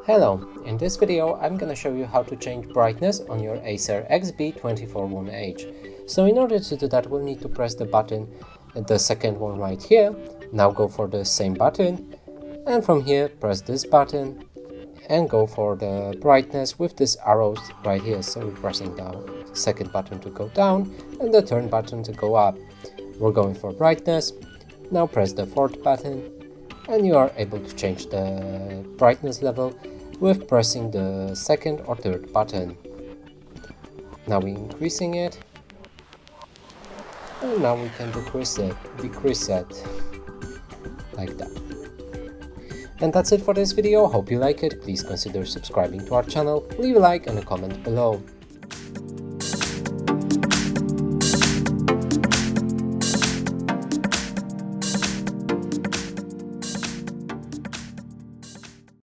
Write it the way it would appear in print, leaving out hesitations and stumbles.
Hello, in this video I'm gonna show you how to change brightness on your Acer XB241H. So in order to do that, we'll need to press the button, the second one right here. Now go for the same button, and from here press this button and go for the brightness with these arrows right here. So we're pressing the second button to go down and the third button to go up. We're going for brightness. Now press the fourth button and you are able to change the brightness level with pressing the second or third button. Now we're increasing it, and now we can decrease it like that. And that's it for this video. Hope you like it. Please consider subscribing to our channel, leave a like and a comment below.